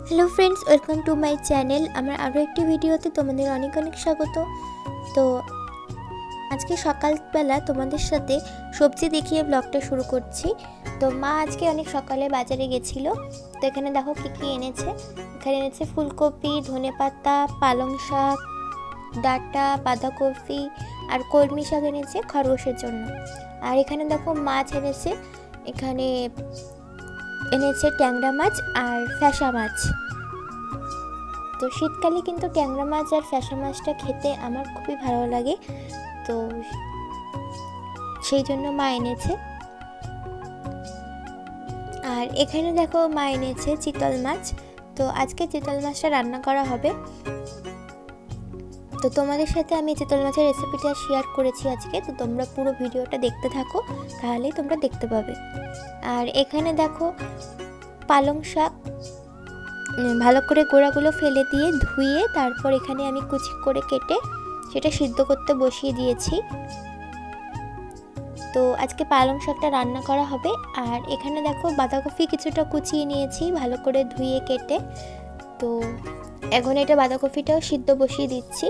Hello friends, welcome to my channel. आमार आरो एक भिडियोते तोमादेर अनेक अनेक स्वागत। तो आज के सकाल बेला तोमादेर साथे सब्जी देखिए ब्लगटा शुरू करछि। तो मा आज के अनेक सकाले बाजारे गेछिलो। तो एखाने देखो कि एनेछे। एखाने एनेछे फुलकपि, धनेपाता, पालং शाक, डाटा, बाँधाकपि और कलमी शाक एनेछे खरगोशेर जन्य। और एखाने देखो माछ एनेछे, एखाने এনেছে ট্যাংরা মাছ আর ফ্যাসা মাছ। তো শীতকালে কিন্তু ট্যাংরা মাছ আর ফ্যাসা মাছটা খেতে আমার খুবই ভালো লাগে, তো সেই জন্য মা এনেছে। আর এখানে দেখো মা এনেছে চিতল মাছ। তো আজকে চিতল মাছটা রান্না করা হবে। তো তোমাদের সাথে আমি চিতল মাছের রেসিপিটা শেয়ার করেছি আজকে। তো তোমরা পুরো ভিডিওটা দেখতে থাকো, তাহলেই তোমরা দেখতে পাবে। আর এখানে দেখো পালং শাক ভালো করে গোড়াগুলো ফেলে দিয়ে ধুয়ে তারপর এখানে আমি কুচি করে কেটে সেটা সিদ্ধ করতে বসিয়ে দিয়েছি। তো আজকে পালং শাকটা রান্না করা হবে। আর এখানে দেখো বাঁধাকপি কিছুটা কুচিয়ে নিয়েছি ভালো করে ধুয়ে কেটে। তো এখন এটা বাঁধাকপিটাও সিদ্ধ বসিয়ে দিচ্ছি।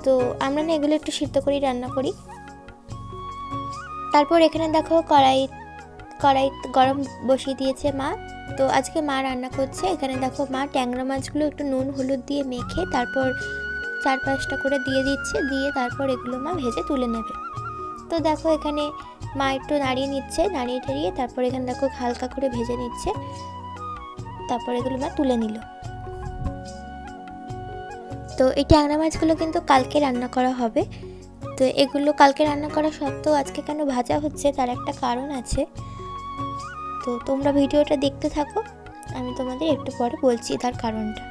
তো আমরা না এগুলো একটু সিদ্ধ করেই রান্না করি। তারপর এখানে দেখো কড়াই গরম বসিয়ে দিয়েছে মা। তো আজকে মা রান্না করছে। এখানে দেখো মা ট্যাংরা মাছগুলো একটু নুন হলুদ দিয়ে মেখে তারপর 4-5টা করে দিয়ে দিচ্ছে, দিয়ে তারপর এগুলো মা ভেজে তুলে নেবে। তো দেখো এখানে মা একটু নাড়িয়ে নিচ্ছে, নাড়িয়ে টাড়িয়ে তারপর এখানে দেখো হালকা করে ভেজে নিচ্ছে, তারপর এগুলো মা তুলে নিল। তো এই ট্যাংরা মাছগুলো কিন্তু কালকে রান্না করা হবে। তো এগুলো কালকে রান্না করা সত্ত্বেও আজকে কেন ভাজা হচ্ছে তার একটা কারণ আছে। তো তোমরা ভিডিওটা দেখতে থাকো, আমি তোমাদের একটু পরে বলছি তার কারণটা।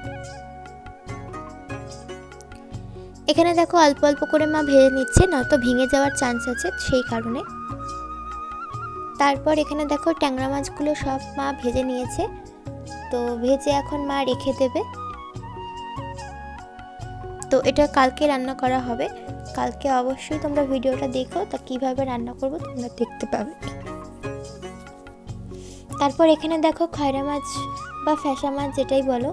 এখানে দেখো অল্প অল্প করে মা ভেজে নিচ্ছে, নয়তো ভেঙে যাওয়ার চান্স আছে, সেই কারণে। তারপর এখানে দেখো ট্যাংরা মাছগুলো সব মা ভেজে নিয়েছে। তো ভেজে এখন মা রেখে দেবে। তো এটা কালকে রান্না করা হবে। কালকে অবশ্যই তোমরা ভিডিওটা দেখো, তা কিভাবে রান্না করব তোমরা দেখতে পাবে। তারপর এখানে দেখো খয়রা মাছ বা ফ্যাসা মাছ যেটাই বলো,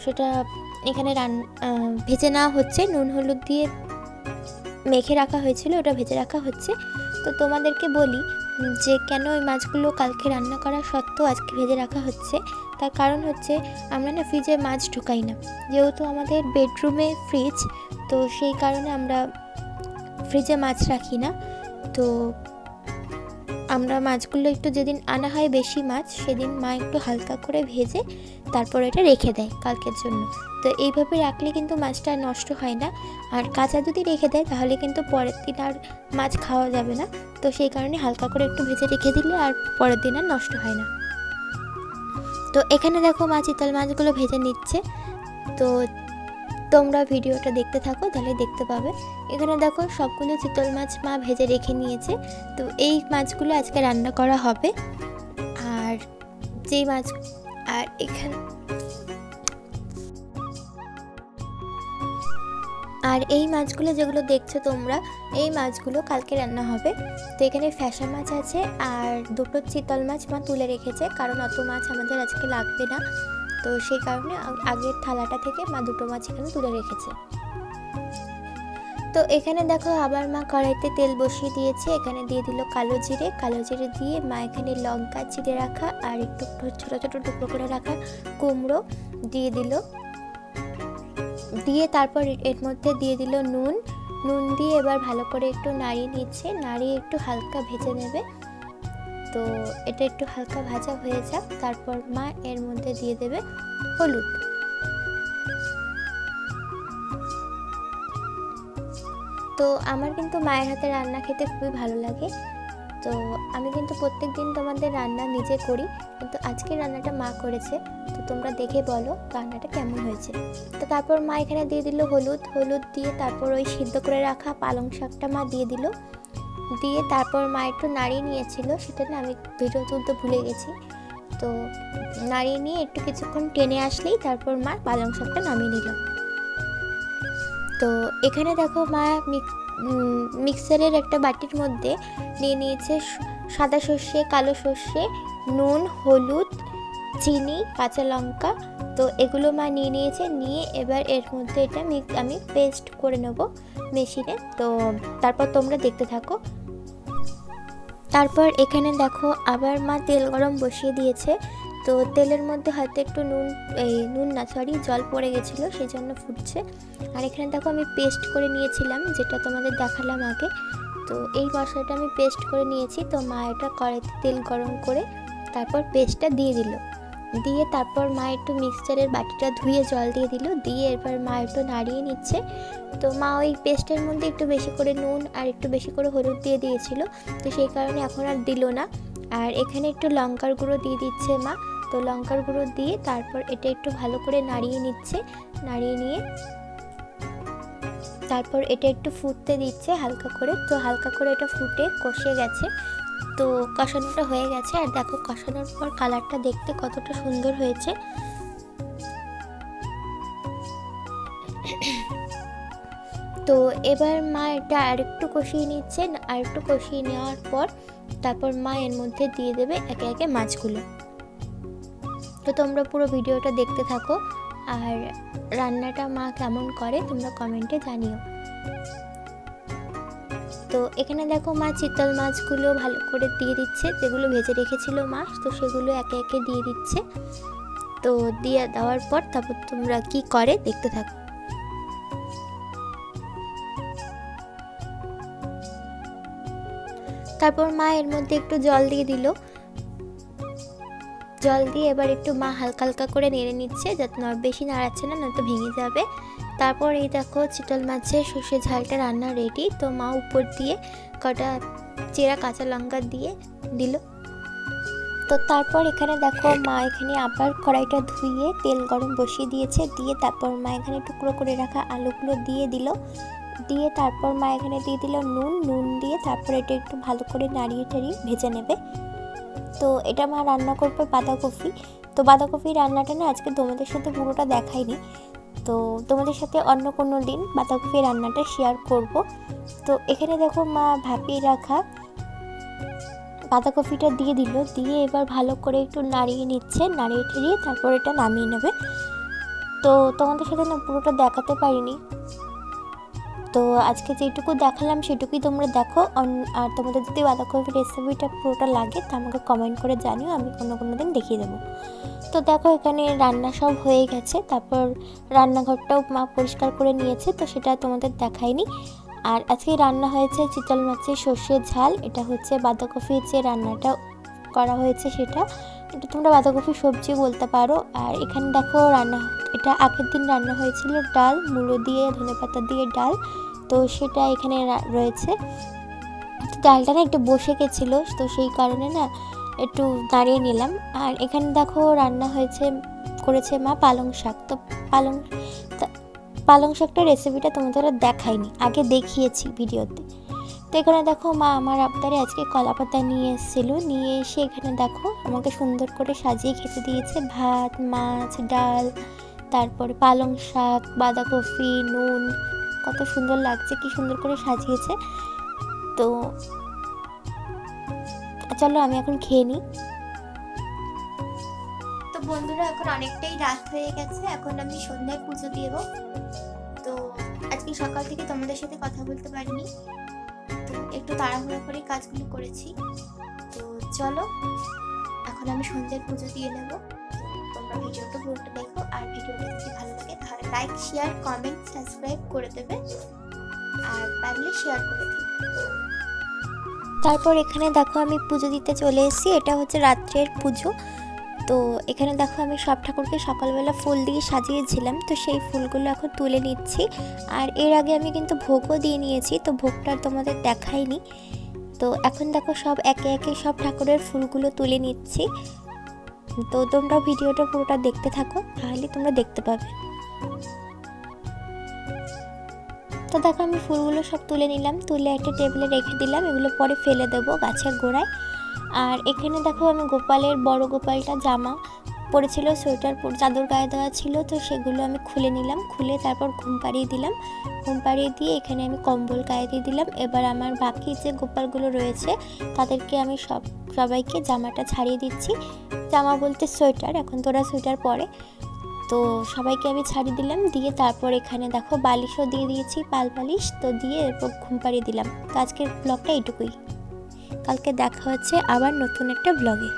সেটা এখানে ভেজে নেওয়া হচ্ছে। নুন হলুদ দিয়ে মেখে রাখা হয়েছিল, ওটা ভেজে রাখা হচ্ছে। তো তোমাদেরকে বলি যে কেন ওই মাছগুলো কালকে রান্না করা সত্ত্বেও আজকে ভেজে রাখা হচ্ছে। তার কারণ হচ্ছে আমরা না ফ্রিজে মাছ ঢোকাই না, যেহেতু আমাদের বেডরুমে ফ্রিজ, তো সেই কারণে আমরা ফ্রিজে মাছ রাখি না। তো আমরা মাছগুলো একটু যেদিন আনা হয় বেশি মাছ, সেদিন মা একটু হালকা করে ভেজে তারপর এটা রেখে দেয় কালকের জন্য। তো এইভাবে রাখলে কিন্তু মাছটা নষ্ট হয় না। আর কাঁচা যদি রেখে দেয় তাহলে কিন্তু পরের দিন আর মাছ খাওয়া যাবে না। তো সেই কারণে হালকা করে একটু ভেজে রেখে দিলে আর পরের দিন আর নষ্ট হয় না। তো এখানে দেখো মা চিতল মাছগুলো ভেজে নিচ্ছে। তো তোমরা ভিডিওটা দেখতে থাকো, তাহলে দেখতে পাবে। এখানে দেখো সবগুলো চিতল মাছ মা ভেজে রেখে নিয়েছে। তো এই মাছগুলো আজকে রান্না করা হবে। আর যেই মাছ আর এখানে এই মাছগুলো যেগুলো দেখছো তোমরা, এই মাছগুলো কালকে রান্না হবে। তো এখানে ফ্যাসা মাছ আছে আর দুটো চিতল মাছ মা তুলে রেখেছে, কারণ অত মাছ আমাদের আজকে লাগবে না। তো সেই কারণে আগের থালাটা থেকে মা দুটো মাছ এখানে তুলে রেখেছে। তো এখানে দেখো আবার মা কড়াইতে তেল বসিয়ে দিয়েছে। এখানে দিয়ে দিল কালো জিরে দিয়ে মা এখানে লঙ্কা চিড়ে রাখা আর একটু ছোটো ছোটো টুকরো করে রাখা কুমড়ো দিয়ে দিল। দিয়ে তারপর এর মধ্যে দিয়ে দিল নুন দিয়ে এবার ভালো করে একটু নাড়িয়ে নিচ্ছে, নাড়িয়ে একটু হালকা ভেজে নেবে। তো এটা একটু হালকা ভাজা হয়ে যাক, তারপর মা এর মধ্যে দিয়ে দেবে হলুদ। তো আমার কিন্তু মায়ের হাতে রান্না খেতে খুবই ভালো লাগে। তো আমি কিন্তু প্রত্যেক দিন তোমাদের রান্না নিজে করি, কিন্তু আজকের রান্নাটা মা করেছে। তো তোমরা দেখে বলো রান্নাটা কেমন হয়েছে। তো তারপর মা এখানে দিয়ে দিল হলুদ দিয়ে তারপর ওই সিদ্ধ করে রাখা পালং শাকটা মা দিয়ে দিল। দিয়ে তারপর মা একটু নাড়িয়ে নিয়েছিল, সেটা না আমি ভিডিও তুলতে ভুলে গেছি। তো নাড়িয়ে নিয়ে একটু কিছুক্ষণ টেনে আসলেই তারপর মা পালং শাকটা নামিয়ে নিল। তো এখানে দেখো মা মিক্সারের একটা বাটির মধ্যে নিয়ে নিয়েছে সাদা সর্ষে, কালো সর্ষে, নুন, হলুদ, চিনি, কাঁচা লঙ্কা তো এগুলো মা নিয়ে নিয়েছে, নিয়ে এবার এর মধ্যে এটা আমি পেস্ট করে নেব মেশিনে। তো তারপর তোমরা দেখতে থাকো। তারপর এখানে দেখো আবার মা তেল গরম বসিয়ে দিয়েছে। তো তেলের মধ্যে হয়তো একটু জল পড়ে গেছিলো, সেই জন্য ফুটছে। আর এখানে দেখো আমি পেস্ট করে নিয়েছিলাম, যেটা তোমাদের দেখালাম আগে। তো এই মশলাটা আমি পেস্ট করে নিয়েছি। তো মা এটা কড়াইতে তেল গরম করে তারপর পেস্টটা দিয়ে দিল, দিয়ে তারপর মা একটু মিক্সচারের বাটিটা ধুয়ে জল দিয়ে দিল, দিয়ে এরপর মা একটু নাড়িয়ে নিচ্ছে। তো মা ওই পেস্টের মধ্যে একটু বেশি করে নুন আর একটু বেশি করে হলুদ দিয়ে দিয়েছিল, তো সেই কারণে এখন আর দিল না। আর এখানে একটু লঙ্কার গুঁড়ো দিয়ে দিচ্ছে মা। তো লঙ্কার গুঁড়ো দিয়ে তারপর এটা একটু ভালো করে নাড়িয়ে নিচ্ছে, নাড়িয়ে নিয়ে তারপর এটা একটু ফুটতে দিচ্ছে হালকা করে। তো হালকা করে এটা ফুটে কষে গেছে, তো কষানোটা হয়ে গেছে। আর দেখো কষানোর পর কালারটা দেখতে কতটা সুন্দর হয়েছে। তো এবার মা এটা আরেকটু কষিয়ে নিচ্ছেন, আরেকটু কষিয়ে নেওয়ার পর তারপর মা এর মধ্যে দিয়ে দেবে একে একে মাছগুলো। তো তোমরা পুরো ভিডিওটা দেখতে থাকো, আর রান্নাটা মা কেমন করে তোমরা কমেন্টে জানিও। তো এখানে দেখো মা চিতল মাছগুলো ভালো করে দিয়ে দিচ্ছে, যেগুলো ভেজে রেখেছিল মা, তো সেগুলো একে একে দিয়ে দিচ্ছে। তো দিয়ে দেওয়ার পর তারপর তোমরা কি করে দেখতে থাকো। তারপর মা এর মধ্যে একটু জল দিয়ে দিল, জল দিয়ে এবার একটু মা হালকা হালকা করে নেড়ে নিচ্ছে, যাতে বেশি নাড়াচ্ছে না, নয়তো ভেঙে যাবে। তারপর এই দেখো চিতল মাছের সর্ষে ঝালটা রান্না রেডি। তো মা উপর দিয়ে কটা চেরা কাঁচা লঙ্কা দিয়ে দিল। তো তারপর এখানে দেখো মা এখানে আবার কড়াইটা ধুয়ে তেল গরম বসিয়ে দিয়েছে, দিয়ে তারপর মা এখানে টুকরো করে রাখা আলুগুলো দিয়ে দিল, দিয়ে তারপর মা এখানে দিয়ে দিল নুন দিয়ে তারপর এটা একটু ভালো করে নাড়িয়ে টাড়িয়ে ভেজে নেবে। তো এটা মা রান্না করবে বাঁধাকপি। তো বাঁধাকপি রান্নাটা না আজকে তোমাদের সাথে পুরোটা দেখাইনি, তো তোমাদের সাথে অন্য কোনো দিন বাঁধাকপি রান্নাটা শেয়ার করব। তো এখানে দেখো মা ভাপিয়ে রাখা বাঁধাকপিটা দিয়ে দিল, দিয়ে এবার ভালো করে একটু নাড়িয়ে নিচ্ছে, নাড়িয়ে টেড়িয়ে তারপর এটা নামিয়ে নেবে। তো তোমাদের সাথে না পুরোটা দেখাতে পারিনি, তো আজকে যেটুকু দেখালাম সেটুকুই তোমরা দেখো। আর তোমাদের যদি বাঁধাকপির রেসিপিটা পুরোটা লাগে তা আমাকে কমেন্ট করে জানিও, আমি কোনো দিন দেখিয়ে দেবো। তো দেখো এখানে রান্না সব হয়ে গেছে, তারপর রান্নাঘরটাও মা পরিষ্কার করে নিয়েছে, তো সেটা তোমাদের দেখাইনি। আর আজকে রান্না হয়েছে চিতল মাছের সর্ষের ঝাল, এটা হচ্ছে বাঁধাকপির যে রান্নাটা করা হয়েছে সেটা, এটা তোমরা বাঁধাকপি সবজি বলতে পারো। আর এখানে দেখো এটা আগের দিন রান্না হয়েছিল ডাল, মূলো দিয়ে ধনেপাতা দিয়ে ডাল, তো সেটা এখানে রয়েছে। তো ডালটা না একটু বসে গেছিলো, তো সেই কারণে না একটু দাঁড়িয়ে নিলাম। আর এখানে দেখো রান্না করেছে মা পালং শাক। তো পালং শাকটার রেসিপিটা তোমাদের দেখাইনি, আগে দেখিয়েছি ভিডিওতে। তো এখানে দেখো মা আমার আবদারে আজকে কলা পাতা নিয়ে এসেছিলো, নিয়ে এসে এখানে দেখো আমাকে সুন্দর করে সাজিয়ে খেতে দিয়েছে, ভাত, মাছ, ডাল, তারপরে পালং শাক, বাঁধাকপি, নুন, কত সুন্দর লাগছে, কি সুন্দর করে সাজিয়েছে। তো চলো আমি এখন খেয়ে নিই। তো বন্ধুরা এখন অনেকটাই রাত হয়ে গেছে, এখন আমি সন্ধ্যায় পুজো দেব। তো আজকে সকাল থেকে তোমাদের সাথে কথা বলতে পারিনি, তো একটু তাড়াহুড়ো করে কাজগুলো করেছি। তো চলো এখন আমি সন্ধ্যার পুজো দিয়ে নেব। তোমরা ভিডিওটা পুরোটা দেখো, আর ভিডিওটা যদি ভালো লাগে তাহলে লাইক, শেয়ার, কমেন্ট, সাবস্ক্রাইব করে দেবে, আর পারলে শেয়ার করে দিও। তারপর এখানে দেখো আমি পুজো দিতে চলে এসেছি, এটা হচ্ছে রাত্রের পুজো। তো এখানে দেখো আমি সব ঠাকুরকে সকালবেলা ফুল দিয়ে সাজিয়েছিলাম, তো সেই ফুলগুলো এখন তুলে নিচ্ছি। আর এর আগে আমি কিন্তু ভোগও দিয়ে নিয়েছি, তো ভোগটা তোমাদের দেখাইনি। তো এখন দেখো সব একে একে সব ঠাকুরের ফুলগুলো তুলে নিচ্ছি। তো তোমরা ভিডিওটা পুরোটা দেখতে থাকো, তাহলে তোমরা দেখতে পাবে। তো দেখো আমি ফুলগুলো সব তুলে নিলাম, তুলে একটা টেবিলে রেখে দিলাম, এগুলো পরে ফেলে দেবো গাছের গোড়ায়। আর এখানে দেখো আমি বড় গোপালটা জামা পরেছিল, সোয়েটার চাদর গায়ে দেওয়া ছিল, তো সেগুলো আমি খুলে নিলাম, খুলে তারপর ঘুম পাড়িয়ে দিলাম। ঘুম পাড়িয়ে দিয়ে এখানে আমি কম্বল গায়ে দিয়ে দিলাম। এবার আমার বাকি যে গোপালগুলো রয়েছে তাদেরকে আমি সবাইকে জামাটা ছাড়িয়ে দিচ্ছি, জামা বলতে সোয়েটার, এখন তোরা সোয়েটার পরে। তো সবাইকে আমি ছাড়িয়ে দিলাম, দিয়ে তারপর এখানে দেখো বালিশও দিয়ে দিয়েছি, পাল বালিশ তো দিয়ে এরপর ঘুম পাড়িয়ে দিলাম। তো আজকের ব্লগটা এইটুকুই, কালকে দেখা হচ্ছে আবার নতুন একটা ব্লগে।